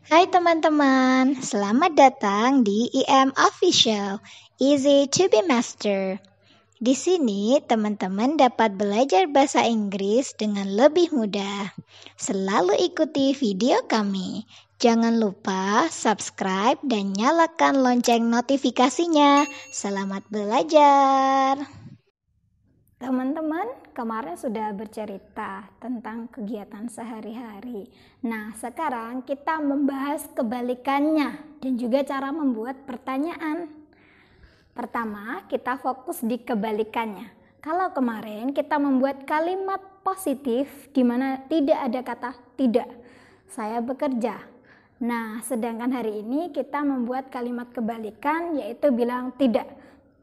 Hai teman-teman, selamat datang di IM Official, Easy to be Master. Di sini teman-teman dapat belajar bahasa Inggris dengan lebih mudah. Selalu ikuti video kami. Jangan lupa subscribe dan nyalakan lonceng notifikasinya. Selamat belajar. Teman-teman, kemarin sudah bercerita tentang kegiatan sehari-hari. Nah, sekarang kita membahas kebalikannya dan juga cara membuat pertanyaan. Pertama, kita fokus di kebalikannya. Kalau kemarin kita membuat kalimat positif di mana tidak ada kata tidak. Saya bekerja. Nah, sedangkan hari ini kita membuat kalimat kebalikan yaitu bilang tidak.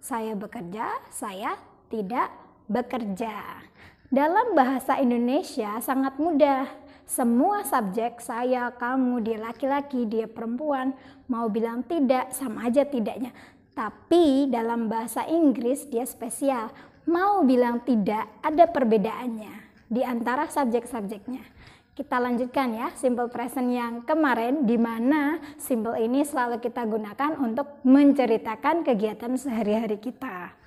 Saya bekerja, saya tidak bekerja. Dalam bahasa Indonesia sangat mudah. Semua subjek, saya, kamu, dia laki-laki, dia perempuan, mau bilang tidak sama aja tidaknya. Tapi dalam bahasa Inggris dia spesial. Mau bilang tidak ada perbedaannya di antara subjek-subjeknya. Kita lanjutkan ya simple present yang kemarin, di mana simple ini selalu kita gunakan untuk menceritakan kegiatan sehari-hari kita.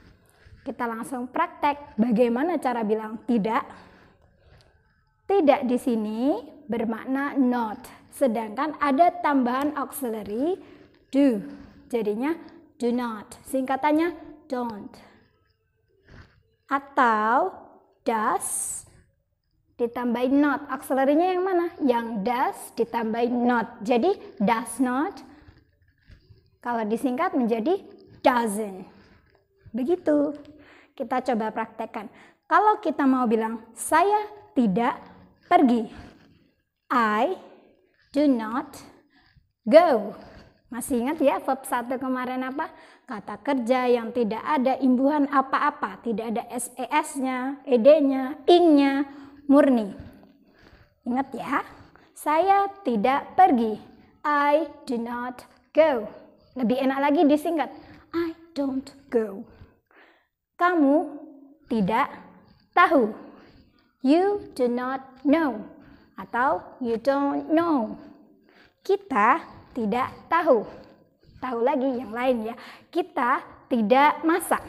Kita langsung praktek bagaimana cara bilang tidak. Tidak di sini bermakna not, sedangkan ada tambahan auxiliary do. Jadinya do not. Singkatannya don't. Atau does ditambahin not. Auxiliary-nya yang mana? Yang does ditambahin not. Jadi does not. Kalau disingkat menjadi doesn't. Begitu. Kita coba praktekkan. Kalau kita mau bilang saya tidak pergi, I do not go. Masih ingat ya verb 1 kemarin apa? Kata kerja yang tidak ada imbuhan apa-apa, tidak ada ses-nya, ed-nya, ing-nya, murni. Ingat ya, saya tidak pergi, I do not go. Lebih enak lagi disingkat, I don't go. Kamu tidak tahu, you do not know, atau you don't know. Kita tidak tahu. Tahu lagi yang lain ya. Kita tidak masak,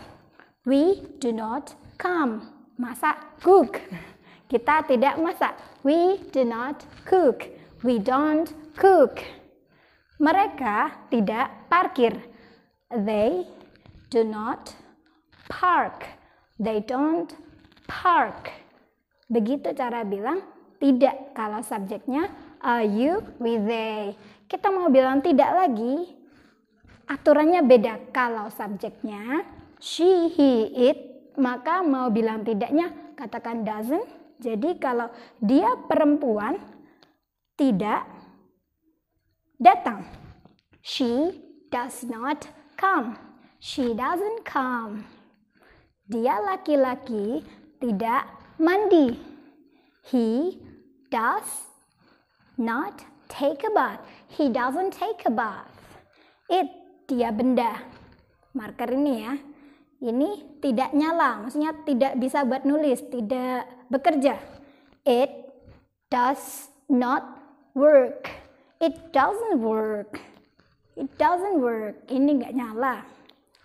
we do not come. Masak, cook. Kita tidak masak, we do not cook, we don't cook. Mereka tidak parkir, they do not park, they don't park. Begitu cara bilang tidak kalau subjeknya you, we, they. Kita mau bilang tidak lagi, aturannya beda. Kalau subjeknya she, he, it, maka mau bilang tidaknya katakan doesn't. Jadi kalau dia perempuan tidak datang, she does not come, she doesn't come. Dia laki-laki tidak mandi, he does not take a bath, he doesn't take a bath. It, dia benda. Marker ini ya, ini tidak nyala, maksudnya tidak bisa buat nulis, tidak bekerja. It does not work, it doesn't work, it doesn't work. Ini nggak nyala.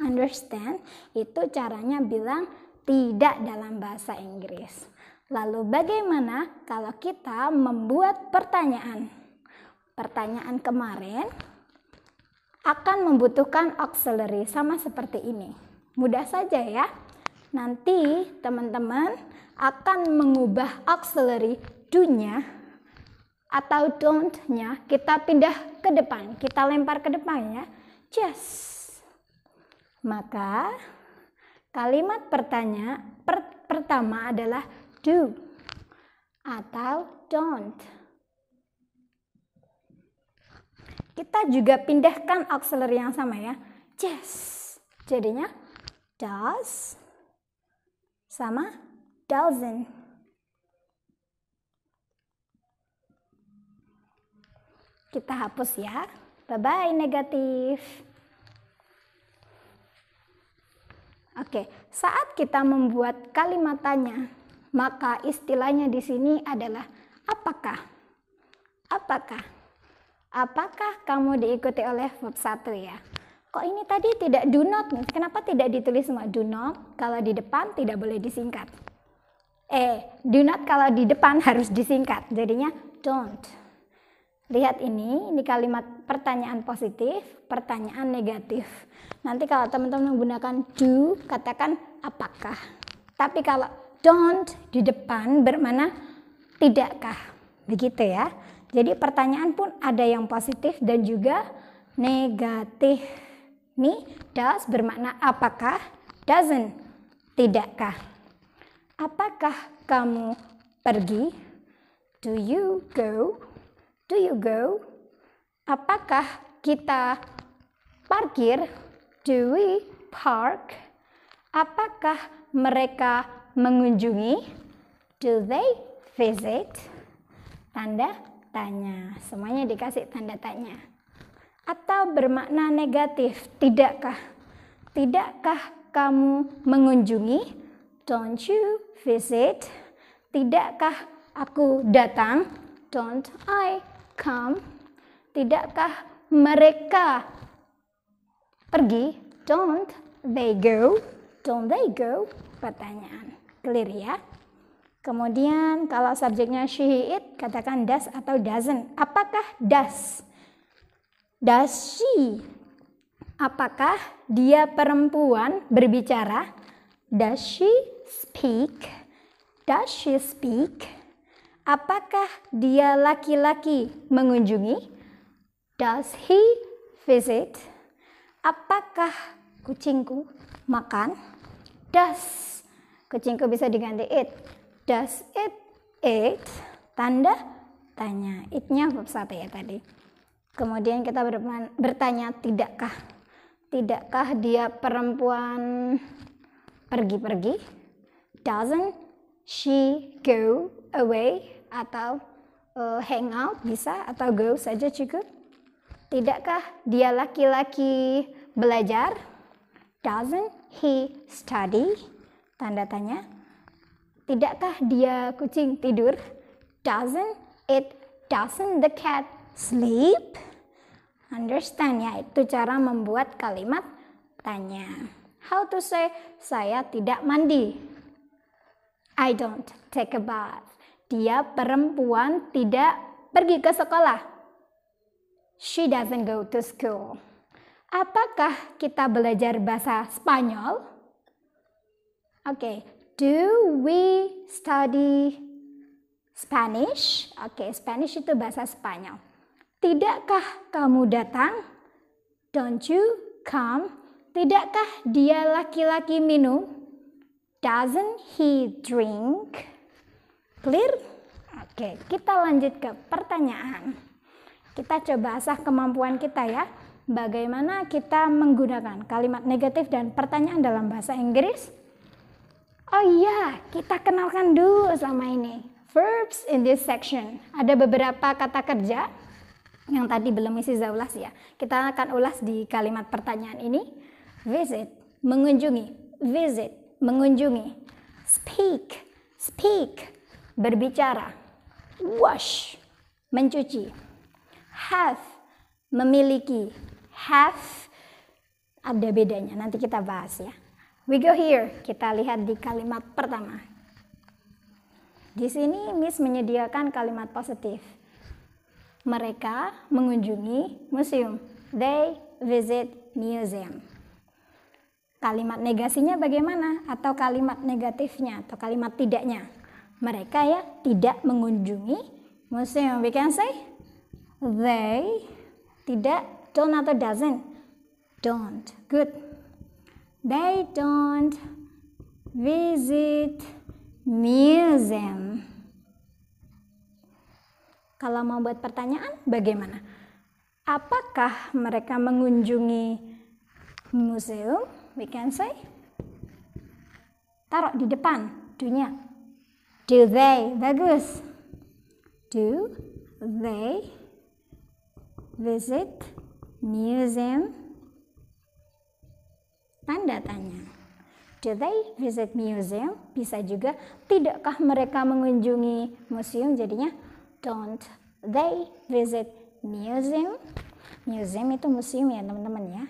Understand? Itu caranya bilang tidak dalam bahasa Inggris. Lalu bagaimana kalau kita membuat pertanyaan? Pertanyaan kemarin akan membutuhkan auxiliary sama seperti ini. Mudah saja ya. Nanti teman-teman akan mengubah auxiliary do-nya atau don't-nya, kita pindah ke depan, kita lempar ke depannya. Just. Maka kalimat pertama adalah do atau don't. Kita juga pindahkan auxiliary yang sama ya. Just. Jadinya does sama doesn't. Kita hapus ya. Bye-bye negatif. Oke, saat kita membuat kalimat tanya, maka istilahnya di sini adalah apakah. Apakah. Apakah kamu diikuti oleh verb 1 ya? Kok ini tadi tidak do not? Kenapa tidak ditulis semua? Do not kalau di depan tidak boleh disingkat. Do not kalau di depan harus disingkat. Jadinya don't. Lihat ini kalimat pertanyaan positif, pertanyaan negatif. Nanti kalau teman-teman menggunakan do, katakan apakah. Tapi kalau don't di depan bermakna tidakkah. Begitu ya. Jadi pertanyaan pun ada yang positif dan juga negatif. Nih, does bermakna apakah, doesn't tidakkah. Apakah kamu pergi? Do you go? Do you go? Apakah kita parkir? Do we park? Apakah mereka mengunjungi? Do they visit? Tanda tanya. Semuanya dikasih tanda tanya. Atau bermakna negatif, tidakkah? Tidakkah kamu mengunjungi? Don't you visit? Tidakkah aku datang? Don't I come? Tidakkah mereka pergi? Don't they go? Don't they go? Pertanyaan. Clear ya? Kemudian kalau subjeknya she, it, katakan does atau doesn't. Apakah does? Does she? Apakah dia perempuan berbicara? Does she speak? Does she speak? Apakah dia laki-laki mengunjungi? Does he visit? Apakah kucingku makan? Does. Kucingku bisa diganti it. Does it eat? Tanda tanya. It-nya verb 1 ya tadi. Kemudian kita bertanya tidakkah? Tidakkah dia perempuan pergi-pergi? Doesn't she go away? Atau hang out bisa, atau go saja cukup. Tidakkah dia laki-laki belajar? Doesn't he study? Tanda tanya. Tidakkah dia kucing tidur? Doesn't the cat sleep? Understand ya, itu cara membuat kalimat tanya. How to say, saya tidak mandi. I don't take a bath. Dia perempuan tidak pergi ke sekolah. She doesn't go to school. Apakah kita belajar bahasa Spanyol? Oke. Do we study Spanish? Oke, Spanish itu bahasa Spanyol. Tidakkah kamu datang? Don't you come? Tidakkah dia laki-laki minum? Doesn't he drink? Clear? Oke, kita lanjut ke pertanyaan. Kita coba asah kemampuan kita ya. Bagaimana kita menggunakan kalimat negatif dan pertanyaan dalam bahasa Inggris? Oh iya, kita kenalkan dulu sama ini. Verbs in this section. Ada beberapa kata kerja yang tadi belum isi ulas ya. Kita akan ulas di kalimat pertanyaan ini. Visit, mengunjungi. Visit, mengunjungi. Speak, speak, berbicara. Wash, mencuci. Have, memiliki. Have, ada bedanya. Nanti kita bahas ya. We go here. Kita lihat di kalimat pertama. Di sini Miss menyediakan kalimat positif. Mereka mengunjungi museum. They visit museum. Kalimat negasinya bagaimana? Atau kalimat negatifnya? Atau kalimat tidaknya? Mereka ya tidak mengunjungi museum. We can say they tidak, don't atau doesn't. Don't. Good. They don't visit museum. Kalau mau buat pertanyaan, bagaimana? Apakah mereka mengunjungi museum? We can say. Taruh di depan, do-nya. Do they? Bagus. Do they visit museum? Tanda tanya. Do they visit museum? Bisa juga tidakkah mereka mengunjungi museum, jadinya don't they visit museum. Museum itu museum ya teman-teman ya.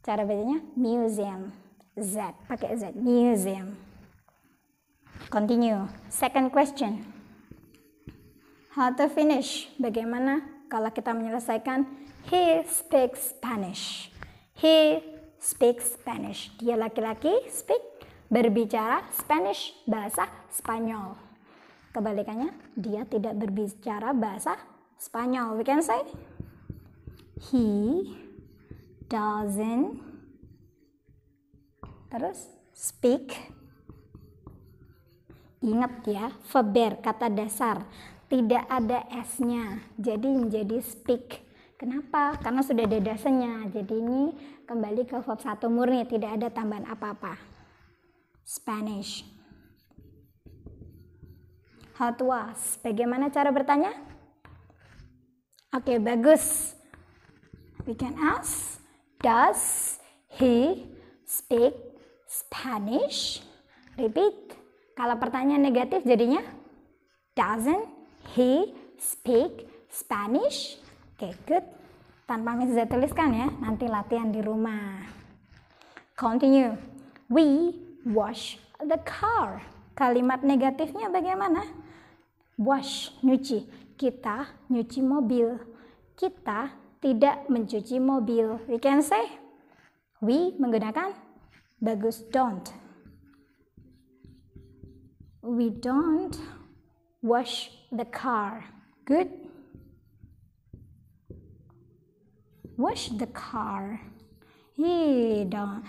Cara bacanya museum. Z, pakai Z, museum. Continue. Second question. How to finish? Bagaimana kalau kita menyelesaikan? He speaks Spanish. He speaks Spanish. Dia laki-laki, speak, berbicara Spanish, bahasa Spanyol. Kebalikannya, dia tidak berbicara bahasa Spanyol. We can say, he doesn't, terus speak. Ingat ya, verb, kata dasar. Tidak ada S-nya, jadi menjadi speak. Kenapa? Karena sudah ada dasarnya. Jadi ini kembali ke verb 1 murni, tidak ada tambahan apa-apa. Spanish. How to ask? Bagaimana cara bertanya? Oke, bagus. We can ask, does he speak Spanish? Repeat. Kalau pertanyaan negatif jadinya, doesn't he speak Spanish? Oke, good. Tanpa Miss Z tuliskan ya, nanti latihan di rumah. Continue. We wash the car. Kalimat negatifnya bagaimana? Wash, nyuci. Kita nyuci mobil. Kita tidak mencuci mobil. We can say, we menggunakan bagus don't. We don't wash the car. Good. Wash the car. He don't.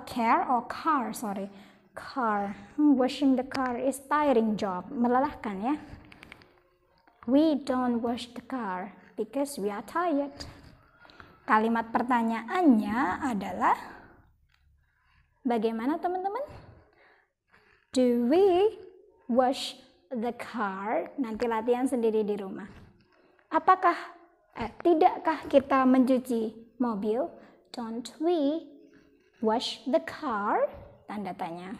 Care or car, sorry. Car. Washing the car is tiring job. Melelahkan ya. We don't wash the car because we are tired. Kalimat pertanyaannya adalah, bagaimana teman-teman? Do we wash the car? Nanti latihan sendiri di rumah. Tidakkah kita mencuci mobil? Don't we wash the car? Tanda tanya.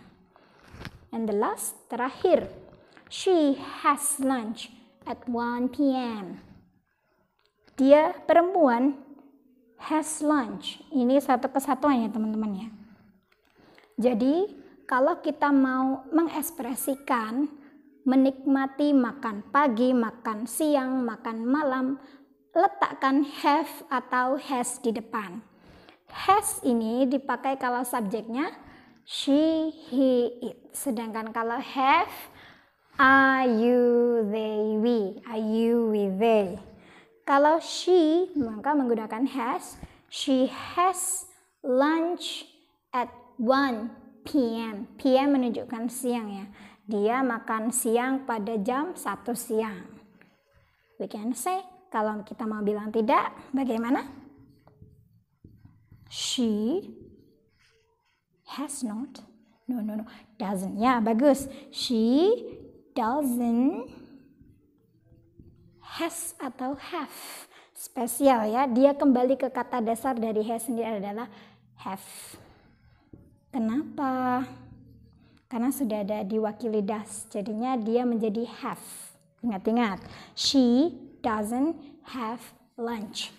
And the last, terakhir. She has lunch at 1 p.m. Dia perempuan has lunch. Ini satu kesatuan ya teman-teman ya. Jadi kalau kita mau mengekspresikan menikmati makan pagi, makan siang, makan malam, letakkan have atau has di depan. Has ini dipakai kalau subjeknya she, he, it. Sedangkan kalau have, I, you, they, we. I, you, we, they. Kalau she, maka menggunakan has. She has lunch at 1 p.m. PM menunjukkan siang ya. Dia makan siang pada jam 1 siang. We can say, kalau kita mau bilang tidak, bagaimana? She has not. No, doesn't. Ya, bagus. She doesn't has atau have. Spesial ya. Dia kembali ke kata dasar dari has sendiri adalah have. Kenapa? Karena sudah ada diwakili das. Jadinya dia menjadi have. Ingat-ingat. She doesn't have lunch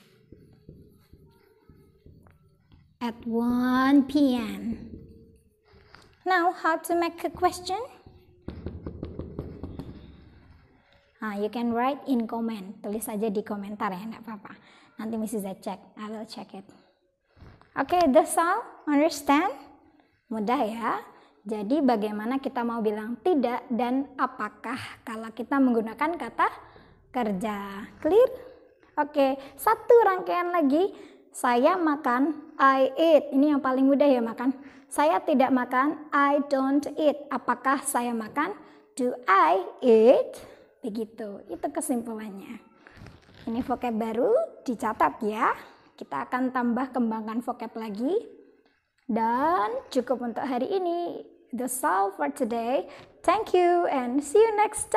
at 1 p.m. Now, how to make a question? You can write in comment. Tulis saja di komentar ya, enggak apa-apa. Nanti Mrs. Z check. I will check it. Okay, that's all. Understand? Mudah ya. Jadi bagaimana kita mau bilang tidak dan apakah kalau kita menggunakan kata kerja. Clear? Oke, satu rangkaian lagi. Saya makan, I eat. Ini yang paling mudah ya makan. Saya tidak makan, I don't eat. Apakah saya makan? Do I eat? Begitu, itu kesimpulannya. Ini vocab baru, dicatat ya. Kita akan tambah kembangkan vocab lagi. Dan cukup untuk hari ini. That's all for today. Thank you and see you next time.